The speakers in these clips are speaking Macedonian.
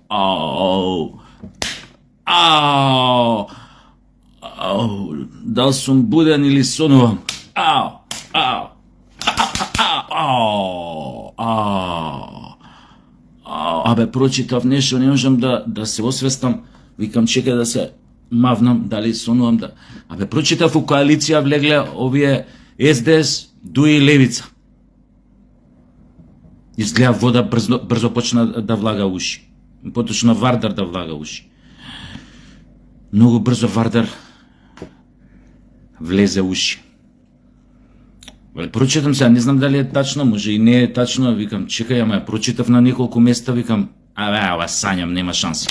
Ау. Ау. Ау. Дал сум буден или сонувам? Ау. Ау. Ау. Ау. Абе, прочитав нешто, не можам да се освестам. Викам, чекај да се мавнам, дали сонувам да... Абе, прочитав у коалиција влегле овие СДС, ДУИ и Левица. Изгледа вода брзо почна да влага уши. Поточно Вардар да влага уши. Многу брзо Вардар влезе уши. Прочитам се, не знам дали е тачно, може и не е тачно, викам, чекај, ама ја прочитав на неколку места, викам, ова сањам, нема шанси.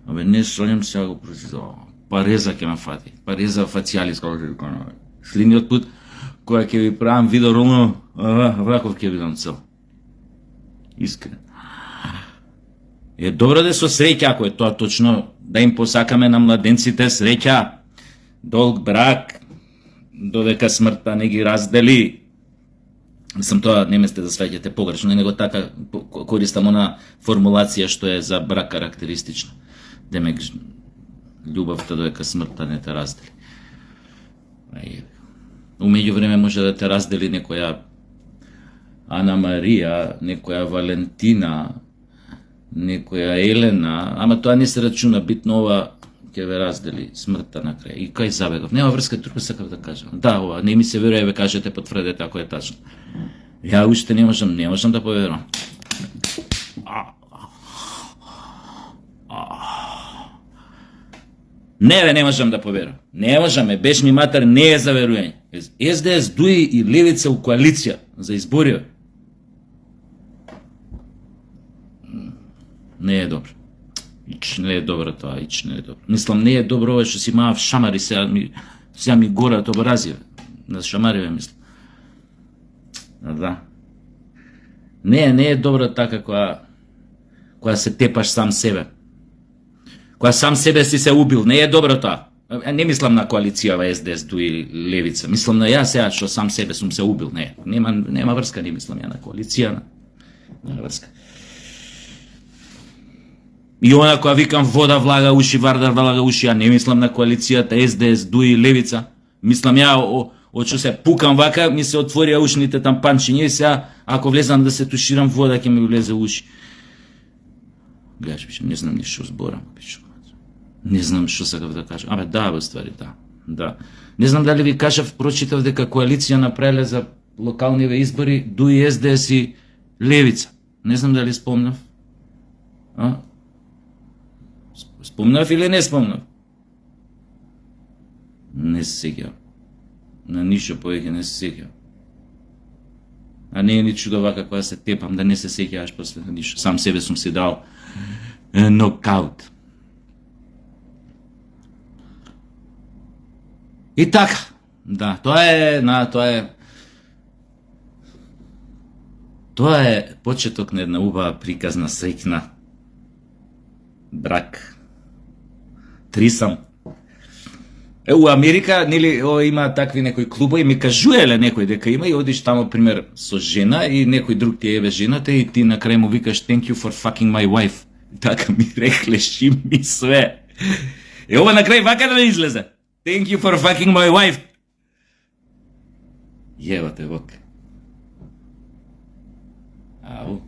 Абе, не сонјам, сега го прочитав. Пареза ќе ме фати, пареза фацијалис, како ќе викам. Следниот пут, која ќе ви правам видео ролно, ваков ќе видам цел. Искрен. Е добро да со среќа, ако е тоа точно, да им посакаме на младенците среќа, долг брак, додека смртта не ги раздели. Мислам, тоа не ме сте да сваќате погрешно, него така користам она формулација што е за брак карактеристична. Демек, љубовта додека смртта не те раздели. Умеѓу време може да те раздели некоја Ана Марија, некоја Валентина, некоја Елена, ама тоа не се рачуна, битно ова ќе ве раздели смртта на крај. И кај забегав. Нема врска, тука сакав да кажам. Да, ова, не ми се верува, ве кажете, потврдете ако е тачно. Ја уште не можам да поверувам. Не можам да поверувам. Не можам, беш ми матер, не е за верување. СДС, ДУИ и Левица у коалиција за избори. Не е добро. Ич не е добро тоа, ич не е добро. Мислам, не е добро ова што си маав шамари, сега ми горат образиве. На шамариве, мислам. Да. Не е добро така која се тепаш сам себе. Која сам себе си се убил. Не е добро тоа. Не мислам на коалицијава СДС, ДУИ, Левица. Мислам на јас сега што сам себе сум се убил. Нема врска, не мислам ја на коалиција. Нема врска. И она која викам вода влага уши, Вардар влага уши, ја не мислам на коалицијата СДС, ДУИ, Левица. Мислам ја од што се пукам вака, ми се отворија ушните тампанчиња и сега ако влезам да се туширам вода ќе ми влезе уши. Гледаш, не знам ништо зборам, пичо. Не знам што сакав да кажам. Абе, да, во ствари, да. Не знам дали ви кажав, прочитав дека коалиција направиле за локалниве избори ДУИ, СДС и Левица. Не знам дали спомнав. Спомнав или не спомнав? Не се сеќавам. На ништо повеќе не се сеќавам. А не е ни чудо вака кога се тепам да не се сеќаваш после ништо. Сам себе сум си дал нокаут. И така, да, тоа е почеток на една убава приказна, среќна брак. Трисам. У Америка, нели, има такви некои клубови, ми кажуеле некој дека има и одиш тамо, пример, со жена и некој друг ти еве жената и ти на крај му викаш thank you for fucking my wife. Така ми рекле, ши ми све. Ова на крај вака да излезе. Thank you for fucking my wife. Јевате вок. Ау.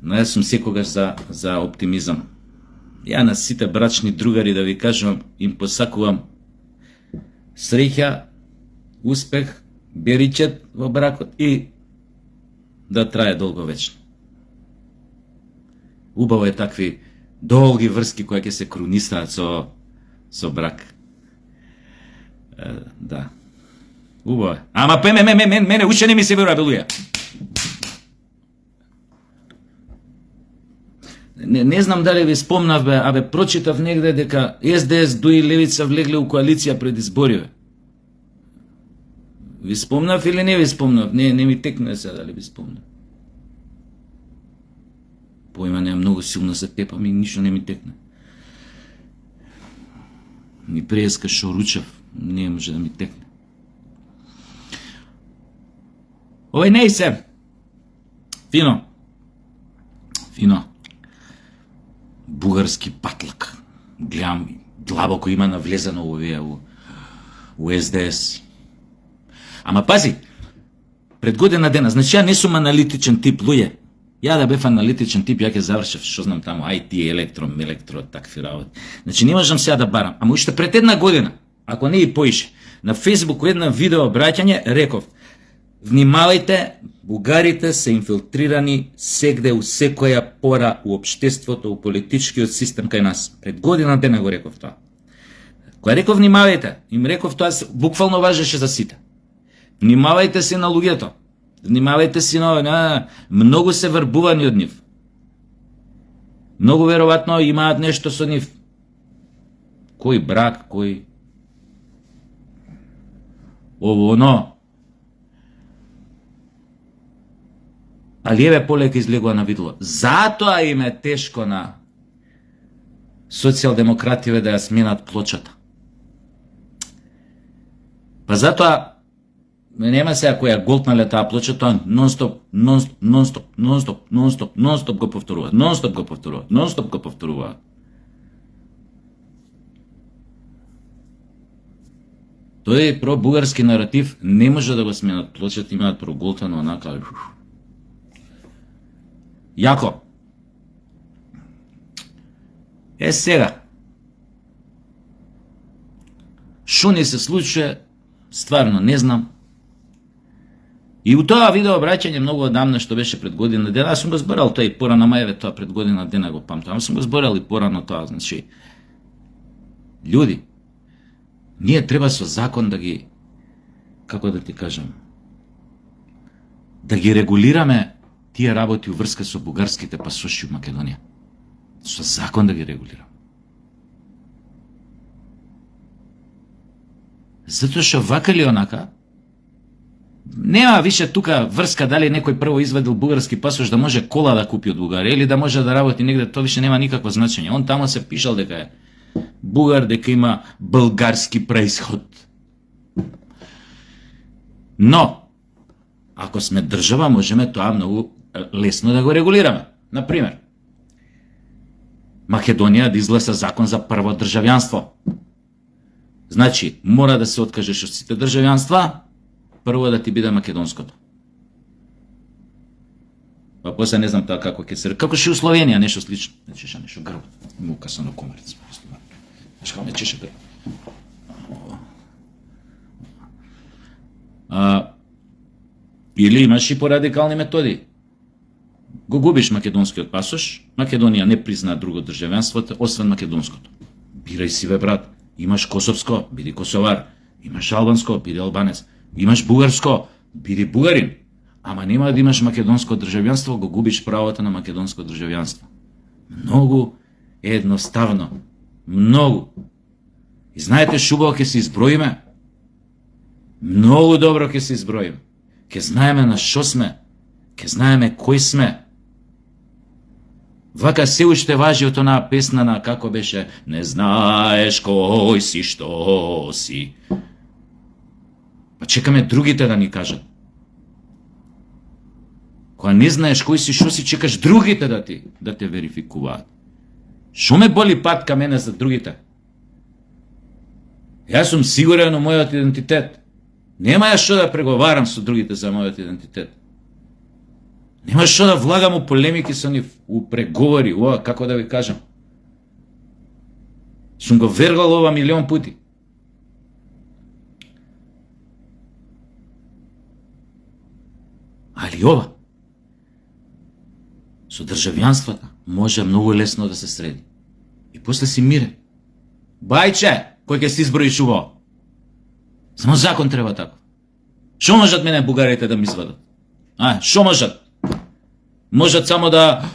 Но јас сум секогаш за оптимизам. Ја на сите брачни другари да ви кажам, им посакувам среќа, успех, беричет во бракот и да трае долговечно. Убаво е такви долги врски кои ќе се крунисаат со брак. Да. Убаво е. Ама мене уште не ми се верува, белуја. Не знам дали ви спомнав, абе прочитав негде дека СДС, ДУИ и Левица влегле у коалиција пред избориве. Ви спомнав или не ви спомнав? Не ми текне сега дали ви спомнав. Поима неа многу силно се тепам и ништо не ми текне. Ни преска шо ручав, не може да ми текне. Овој не се. Фино. Фино. Бугарски патлак. Гледам, длабоко има навлезено овие у СДС. Ама пази, пред година дена, значи ја не сум аналитичен тип, луѓе. Ја да бев аналитичен тип, ја ќе завршев, што знам таму, IT, електро, такви работи. Значи не можам сега да барам. Ама уште пред една година, ако не и поише, на Фейсбук една видео обраќање реков: внимавајте, бугарите се инфилтрирани сегде у секоја пора у општеството, у политичкиот систем кај нас. Пред година дена го реков тоа. Кога реков внимавајте, им реков тоа буквално важеше за сите. Внимавајте се на луѓето. Внимавајте си на многу се врбувани од нив. Многу веројатно имаат нешто со нив. Кој брак, кој ово оно. Али еве полека излегува на видело. Затоа им е тешко на социјалдемокративе да ја сменат плочата. Па затоа нема сега која голтнале таа плоча, тоа нон-стоп го повторува. Нон-стоп го повторува. Тој про-бугарски наратив не може да го сменат плочата, имаат проголтано онака. Јако. Сега. Шо не се случува, стварно не знам. И у тоа видео обраќање многу одамна што беше пред година дена, аз сум го зборал тоа и порано, мајаве тоа пред година дена го памтам, аз сум го зборал и порано тоа, значи, људи, ние треба со закон да ги, како да ти кажам, да ги регулираме тие работи уврска со бугарските пасоши у Македонија. Со закон да ги регулираме. Затоа што вака или онака, нема више тука врска дали некој прво извадил бугарски пасош да може кола да купи од Бугарија или да може да работи негде, тоа више нема никакво значење. Он тамо се пишал дека е бугар, дека има български происход. Но, ако сме држава, можеме тоа многу лесно да го регулираме. Например, Македонија да изгласа закон за прво државјанство. Значи, мора да се откажеш од сите државјанства, прво да ти биде македонското. Па после не знам тоа како ќе се... Како ше у Словенија, нешто слично. Не чеша нешто грб. Мука са на комарец. Знаеш како ме чеше грб. Или имаш и порадикални методи. Го губиш македонскиот пасош, Македонија не призна друго државјанство, освен македонското. Бирај си, бе, брат. Имаш косовско, биди косовар. Имаш албанско, биди албанец. Имаш бугарско, биди бугарин. Ама нема да имаш македонско државјанство, го губиш правото на македонско државјанство. Многу едноставно. Многу. И знаете шубаво ќе се изброиме? Многу добро ќе се изброиме. Ќе знаеме на шо сме. Ќе знаеме кој сме. Вака се уште важи од онаа песна на како беше не знаеш кој си, што си. Па чекаме другите да ни кажат. Кога не знаеш кој си, што си, чекаш другите да те верификуваат. Шо ме боли патка мене за другите? Јас сум сигурен во мојот идентитет. Нема ја што да преговарам со другите за мојот идентитет. Нема што да влагам у полемики со нив, у преговори, ова, како да ви кажам. Сум го вергал ова милион пути. Али ова, со државјанството може многу лесно да се среди. И после си мирен. Бајче, кој ќе се изброи шубаво. Само закон треба тако. Шо можат мене бугарите да ми извадат? Шо можат? Можат само да...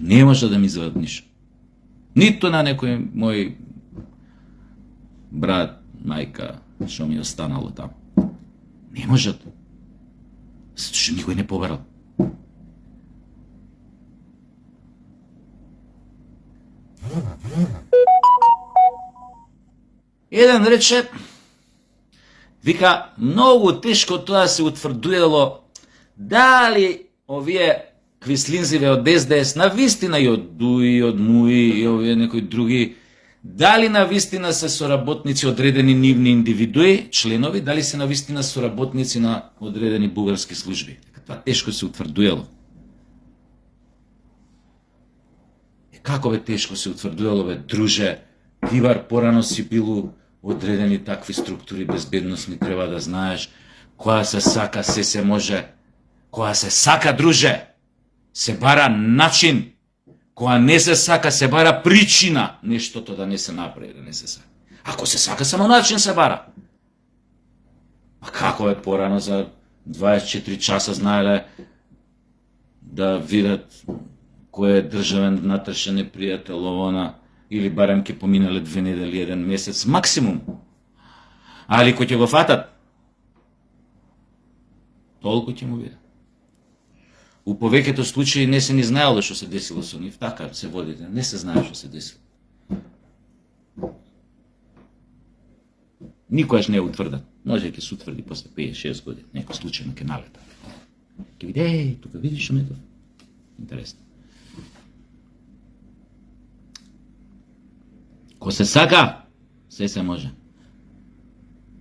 Не може да ми извадат ништо. Ниту на некој мој брат, мајка, што ми останало таму. Не можат. Зато што никој не побарал. Еден рече, Вика, многу тешко тоа се утврдувало дали овие квислинзиве од СДС навистина и од ДУИ, од МУИ и овие некои други, дали навистина се соработници одредени нивни индивидуи, членови, дали се навистина соработници на одредени бугарски служби. Тоа тешко се утврдувало. Како бе тешко се утврдувало, бе, друже, ти бар порано си билу одредени такви структури безбедносни, треба да знаеш, која се сака, се може, која се сака, друже, се бара начин, која не се сака, се бара причина, нештото да не се направи, да не се сака. Ако се сака, само начин се бара. А како е порано за 24 часа знаеле да видат кој е државен внатрешен непријател овона, или барем ке поминале 2 недели, 1 месец, максимум. Али кој ќе го фатат, толку ќе му биде. У повеќето случаи не се ни знаело што се десило со нив, така се водите, не се знае што се десило. Никојаш не е утврдат. Може ќе се утврди после 5-6 години, некој случајно ќе налета. Ќе види, тука видиш што метов. Интересно. Ко се сака, се може.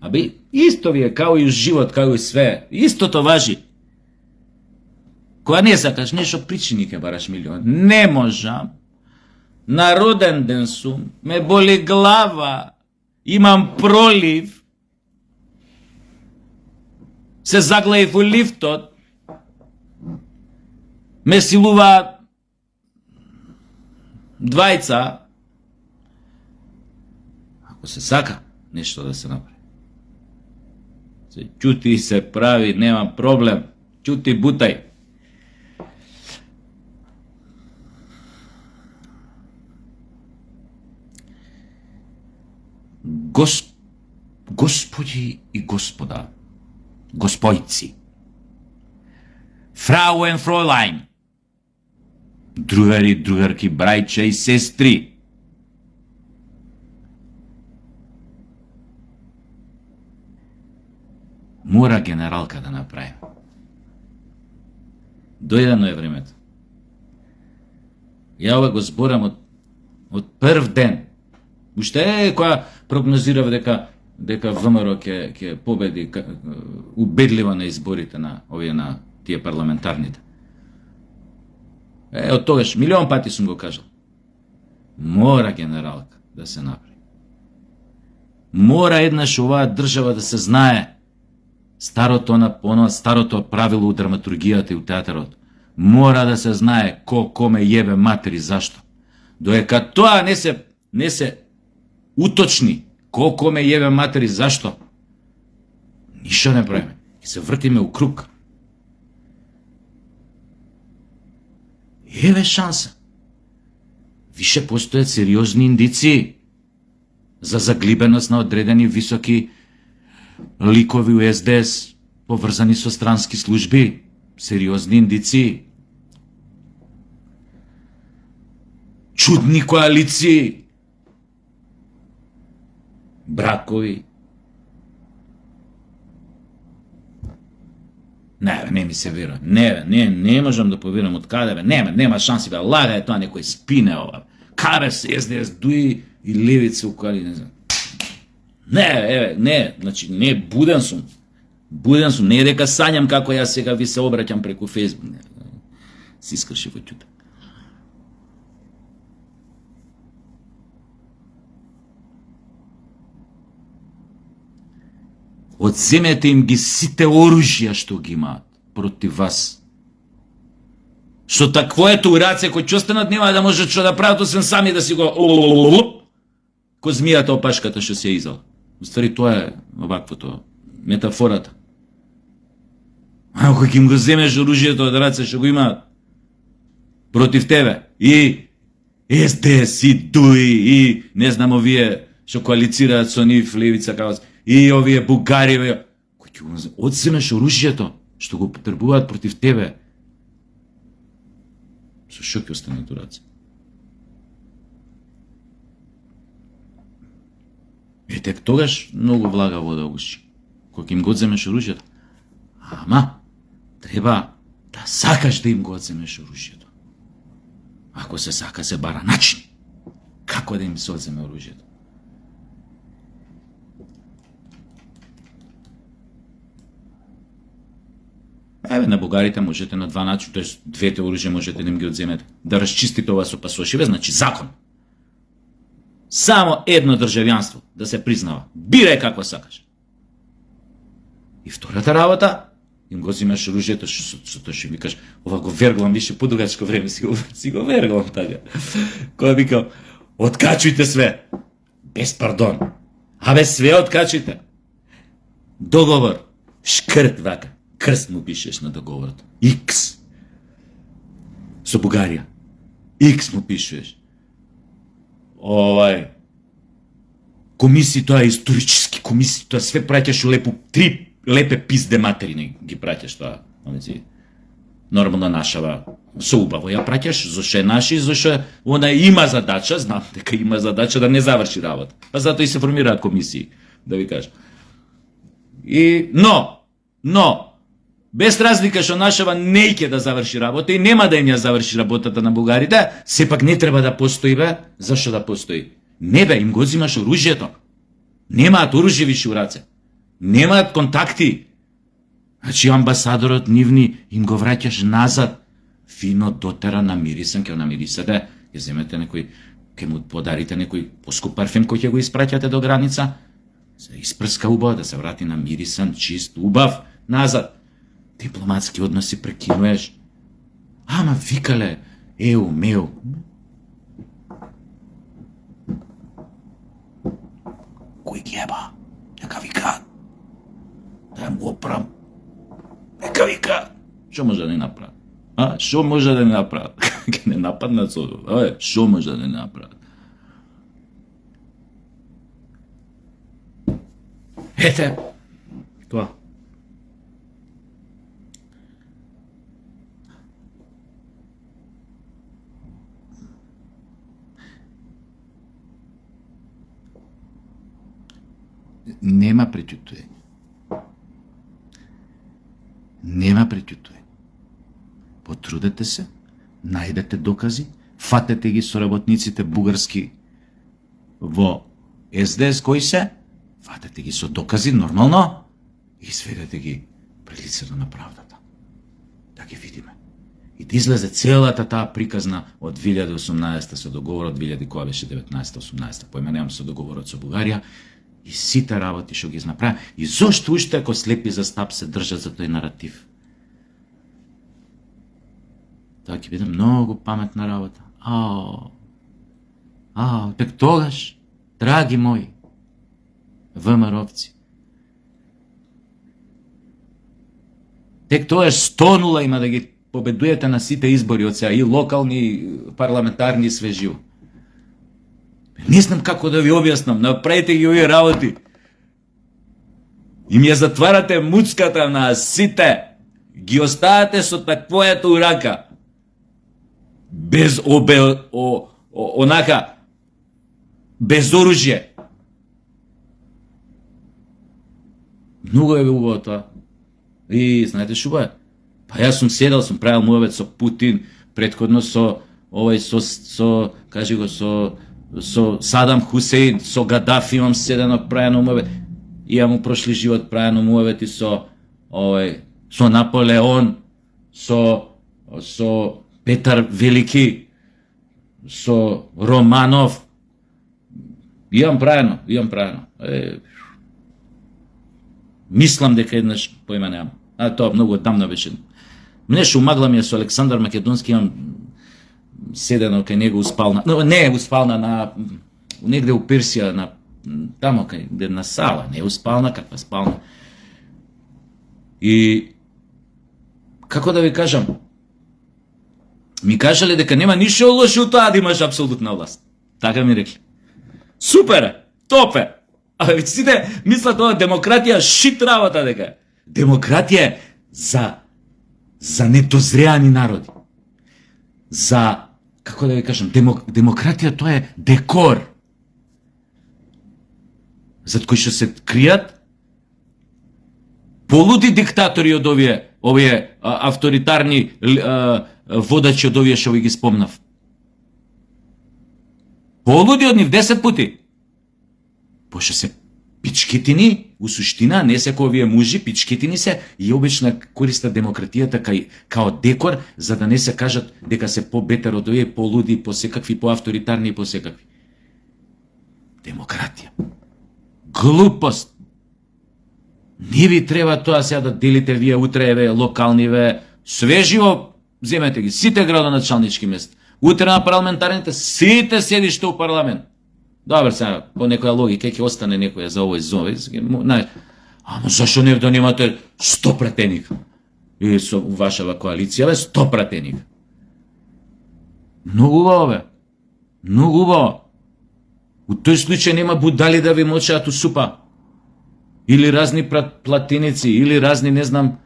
Аби, исто ви е као и у живот, као и све. Истото важи. Кога не сакаш нешто, причини ке бараш милион. Не можам. На роден ден сум, ме боли глава, имам пролив, се заглаив у лифтот, ме силува двајца. Ако се сака нешто да се направи, се ќути и се прави, нема проблем. Ќути, бутај. Господи и господа, господјци, Фрауен Фройлайн, другари, другарки, брајче и сестри, мора генералка да направи. Дојдено е времето. Ја ова го зборам од прв ден. Уште е која прогнозирав дека ВМРО ќе победи убедливо на изборите на овие на тие парламентарните. Од тогаш милион пати сум го кажал. Мора генералка да се направи. Мора еднаш оваа држава да се знае старото правило у драматургијата и у театарот. Мора да се знае коме јебе матери, зашто. Доека тоа не се уточни, коме јебе матери, зашто, ништо не правиме. И се вртиме у круг. Еве шанса. Више постојат сериозни индиции за заглибеност на одредени високи ликови у СДС, поврзани со странски служби. Сериозни индиции. Чудни коалиции. Бракови. Не ми се верува. Не можам да поверам од каде бе. Нема шанси бе. Лага е тоа, некој спине ова. Каде се СДС, ДУИ и левица у коали, не знам. Значи, буден сум. Не е дека сањам како јас сега ви се обраќам преку Фејсбук. Си искрши во ќута. Одземете им ги сите оружја што ги имаат против вас. Што таквоето ураце кој ќе останат нема да можат што да прават, освен сами да си го ко змијата опашката што се изала. Уствари тоа е оваквото, метафората. Ако ќе им го земеш оружјето од раце што го имаат против тебе, и СДС, и ДУИ, и не знам овие што коалицираат со нив, левица, каос, и овие бугари, кој ќе го одземеш оружјето што го потребуваат против тебе, со што ќе останат раце? Тек тогаш многу влага вода уши. кога им го одземеш оружјето. Ама, треба да сакаш да им го одземеш оружјето. Ако се сака, се бара начин како да им се одземе оружјето. Еве, на бугарите можете на два начина, тоест двете оружја можете да им ги одземете. Да расчистите ова со пасошиве, значи закон. Само едно државјанство да се признава. Бирај какво сакаш. И втората работа, им го земаш оружјето, што ќе викаш, ова го верглам више подугачко време, си го верглам така. Кога викам, откачујте све, без пардон. Абе све откачујте. Договор, шкрт вака, крст му пишеш на договорот. Икс. Со Бугарија. Икс му пишеш. Комисии, тоа е исторически комисии, тоа све праќаш лепо, 3 лепе пизде материни ги праќаш тоа. Нормално нашава, со убаво ја праќаш, зашто е наши, зашто она има задача, знам дека има задача да не заврши работа. Па затоа и се формираат комисии, да ви кажам. Но, без разлика што нашава не ќе да заврши работа и нема да ја заврши работата на бугарите, сепак не треба да постои, бе. Зашто да постои? Не, бе, им го зимаш оружјето. Немаат оружје више у раце. Немаат контакти. Значи амбасадорот нивни им го враќаш назад. Фино дотера намирисан, ќе намирисате, ќе земете некој, ќе му подарите некој поскуп парфем кој ќе го испраќате до граница, се испрска убаво, да се врати намирисан, чист, убав, назад. Дипломатски односи прекинуеш. Ама викале, еу, меу. Кој ги еба? Нека вика. Да му оправам. Нека вика. Што може да не направи? Што може да не направи? Ке не нападнат со... Што може да не направи? Ете, тоа. Нема преќутување. Нема преќутување. Потрудете се, најдете докази, фатете ги соработниците бугарски во СДС кои се, фатете ги со докази нормално и сведете ги пред лицето на правдата. Да ги видиме. И да излезе целата таа приказна од 2018 со договорот 2000 која беше 19-18, поименувам со договорот со Бугарија, и сите работи што ги направи, и зошто уште ако слепи за стап се држат за тој наратив. Тоа ќе биде многу паметна работа. Тек тогаш, драги мои ВМРО-вци, тек тогаш 100-0 има да ги победуете на сите избори од сега, и локални, и парламентарни, свеживо. Не знам како да ви објаснам, направите ги овие работи. И ми ја затварате муцката на сите. Ги оставате со таквојата урака. Без онака, без оружје. Многу е убаво тоа. И знаете шо бе? Па јас сум седал, сум правил муавет со Путин, претходно со кажи го, со Садам Хусейн, со Гадафи имам седено праено муавет. Имам у прошли живот праено муавет и со Наполеон, со Петар Велики, со Романов. Имам праено. Мислам дека еднаш поименувам. Тоа многу одамна беше. Мене шумагла ми е со Александар Македонски, имам седено кај него успална. Не успална негде у Персија, тамо кај на сала, не успална, каква спална. И како да ви кажам, ми кажале дека нема ништо лошо у тоа да имаш апсолутна власт. Така ми рекли. Супер е, топ е. А сите мислат ова демократија шит работа дека. Демократија е за недозреани народи. Како да ви кажам, демократија тоа е декор. Зад кој што се кријат полуди диктатори од овие авторитарни водачи од овие што ви ги спомнав. Полуди од нив 10 пути. Пошто се пичкетини, у суштина, не се овие мужи, пичкетини се и обично користат демократијата као декор, за да не се кажат дека се по-бетер од овие полуди, посекакви, поавторитарни и посекакви. Демократија. Глупост. Не ви треба тоа сега да делите вие утре, локалниве, свеживо, земете ги, сите градоначалнички места. Утре на парламентарните, сите седиште у парламент. Добар, сега, по некоја логика, ќе остане некоја за овој зове. Ама зашо не да немате 100 пратеника? И со вашава коалиција, 100 пратеника. Многу убаво, бе. Многу убаво. У тој случај нема будали да ви мочаат у супа. Или разни платиници, или разни, не знам,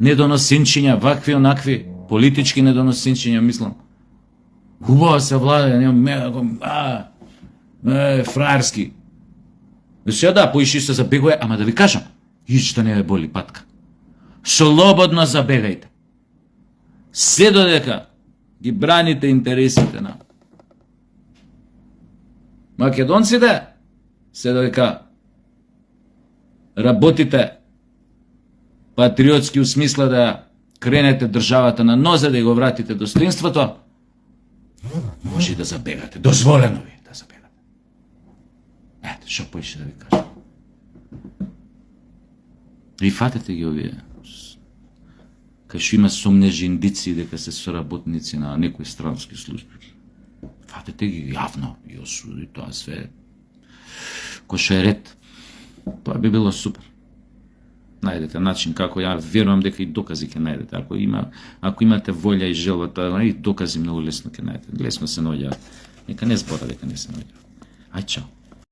недоносинчиња, вакви, онакви, политички недоносинчиња, мислам. Убаво се влада, нема фраерски. Сега да, поиши се забегуе, ама да ви кажам, ишта не ве боли патка. Слободно забегајте. Се додека ги браните интересите на македонците, се додека работите патриотски у смисла да кренете државата на нозе, да го вратите достоинството, може да забегате. Дозволено ви да забегате. Ете, шо поише да ви кажам. И фатете ги овие. Кај шо има сомнежи индици дека се соработници на некои странски служби. Фатете ги јавно и осуди тоа све. Кој шо е ред. Тоа би било супер. Најдете начин како ја верувам дека и докази ќе најдете. Ако имате волја и желба, тоа и докази многу лесно ќе најдете. Лесно се наоѓаат. Нека не збора дека не се наоѓаат. Ај чао.